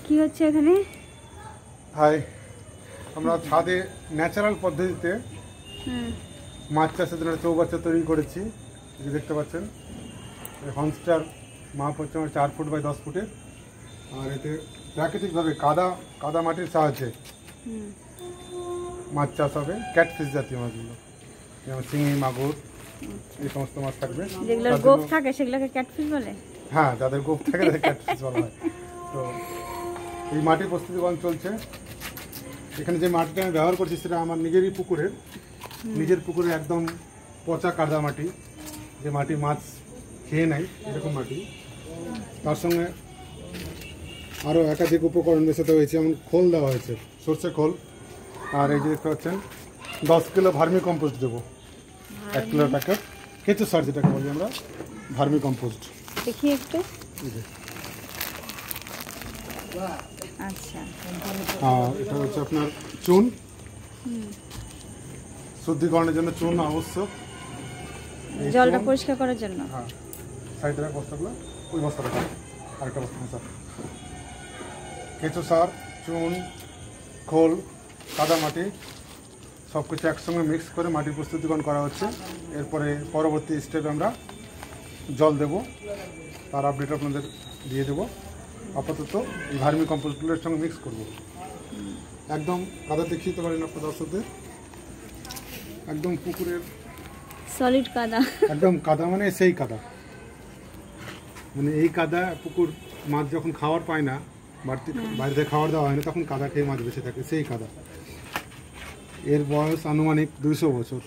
কি হচ্ছে এখানে? হাই, আমরা ছাদে ন্যাচারাল পদ্ধতিতে মাছ চাষের জন্য চৌবাচ্চা তৈরি করেছি। দেখতে পাচ্ছেন হনস্টার মাপ হচ্ছে আমার 4 ফুট বাই 10 ফুটের। আর এতে প্রাকৃতিকভাবে কাদা মাটির সাহায্যে মাছ চাষ হবে। ক্যাটফিশ জাতীয় মাছগুলো, যেমন চিংড়ি, মাগুর, এই সমস্ত মাছ থাকবে। যেগুলোর গোঁফ থাকে সেগুলোকে ক্যাটফিশ বলে। হ্যাঁ, যাদের গোঁফ থাকে তাদের ক্যাটফিশ বলা হয়। তো এই মাটির প্রস্তুতিকরণ চলছে। এখানে যে মাটিটা আমি ব্যবহার করছি সেটা আমার নিজের পুকুরের একদম পচা কাদা মাটি, যে মাটি মাছ খেয়ে নেয় এরকম মাটি। তার সঙ্গে আরও একাধিক উপকরণ মেশাতে হয়েছে, যেমন খোল দেওয়া হয়েছে, সর্ষে খোল। আর এই যে দেখতে পাচ্ছেন 10 কিলো ভার্মি কম্পোস্ট দেবো, 1 কিলো প্যাকেট কেঁচো সার যেটাকে বলি আমরা, ভার্মি কম্পোস্ট। দেখি একটু। আচ্ছা, আর এটা হচ্ছে আপনার চুন, শুদ্ধিকরণের জন্য চুন আবশ্যক, জলটা পরিষ্কার করার জন্য। হ্যাঁ, সাইডে বস্তাগুলো, ওই বস্তাটা আরেকটা বস্তা সার, কেঁচো সার, চুন, খোল, কাদা মাটি সব কিছু একসঙ্গে মিক্স করে মাটি প্রস্তুতিকরণ করা হচ্ছে। এরপরে পরবর্তী স্টেপে আমরা জল দেব, তার আপডেট আপনাদের দিয়ে দেবো। আপাতত এই ভার্মি কম্পোস্টগুলোর সঙ্গে মিক্স করব। একদম কাদা দেখিয়ে দিতে পারেন আপনার দর্শকদের, একদম পুকুরের সলিড কাদা, একদম কাদা, মানে সেই কাদা, মানে এই কাদা পুকুর মাছ যখন খাওয়ার পায় না, বাড়িতে খাবার দেওয়া হয় না, তখন কাদা খেয়ে মাছ বেঁচে থাকে, সেই কাদা। এর বয়স আনুমানিক 200 বছর।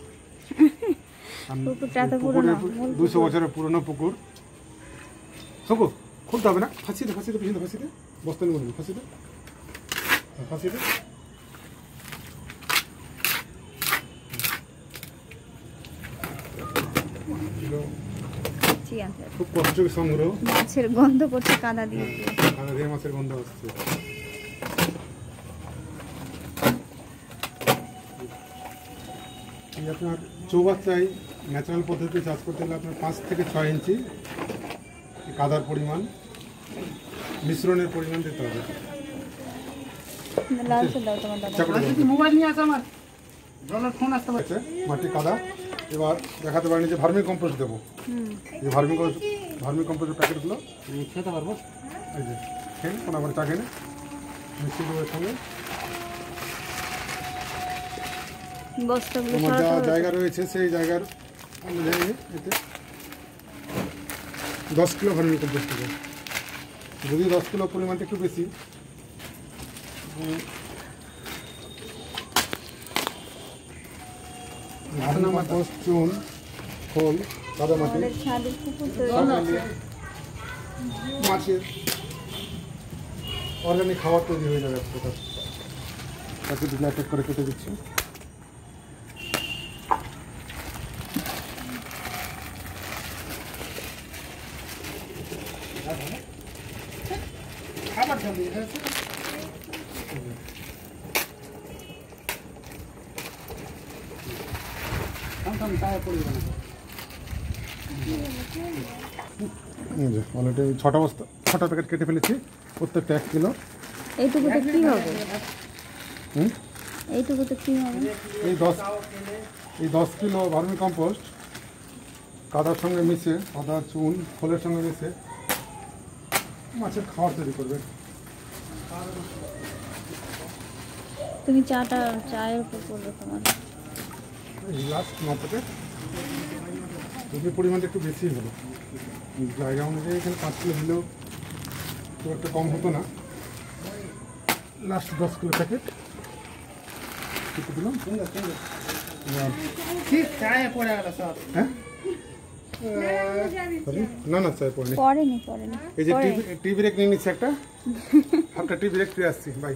200 বছরের পুরনো পুকুর। শোকো, খুলতে হবে না, ফাঁসিয়ে দে, বস্তা নিয়ে বলবি, ফাঁসিয়ে দে। খুব কষ্টের সংগ্রহ। মাছের গন্ধ করছে কাদা দিয়ে, কাদা দিয়ে মাছের গন্ধ আসছে। আপনার চৌবাচ্চায় ন্যাচারাল পদ্ধতিতে চাষ করতে হলে আপনার 5 থেকে 6 ইঞ্চি কাদার পরিমাণ, মিশ্রণের পরিমাণ দিতে হবে। মাটি কাদা। এবার দেখাতে পারেন যে ভার্মি কম্পোস্ট দেবো। এই ভার্মি কম্পোস্টের প্যাকেটগুলো খেতে পারবো, এই যে খেয়ে কোনো আবার চা খেয়ে মিষ্টি দেবো। সঙ্গে আমার যা জায়গা রয়েছে সেই জায়গার অনুযায়ী এতে 10 কিলো ভার্মি কম্পোস্ট দেবো। যদি 10 কিলো পরিমাণটা একটু বেশি, ভার্মি কম্পোস্ট, চুন, খোল, কাদা মাটি মাছের অর্গানিক খাবার তৈরি হয়ে যাবে। প্যাকেট করে কেটে দিচ্ছি। অলরেডি 6টা প্যাকেট কেটে ফেলেছি, প্রত্যেকটা 1 কিলো। এইটুকুতে কি হবে? এইটুকুতে কি হবে? এই 10 কিলো ভার্মি কম্পোস্ট কাদার সঙ্গে মিশে, কাদা, চুন, খোলের সঙ্গে মিশে মাছের খাবার তৈরি করবে। তুমি চায়ের উপর করবে তোমার লাস্ট মাপে যদি পরিমাণটা একটু বেশি হলো, জায়গা অনুযায়ী এখানে 5 কিলো দিলেও খুব একটা কম হতো না। লাস্ট 10 কিলো প্যাকেট দিলাম। হ্যাঁ, না চাই পড়েনি। এই যে টি ব্রেক নিয়ে নিচ্ছে, একটা টি ব্রেক আসছি ভাই।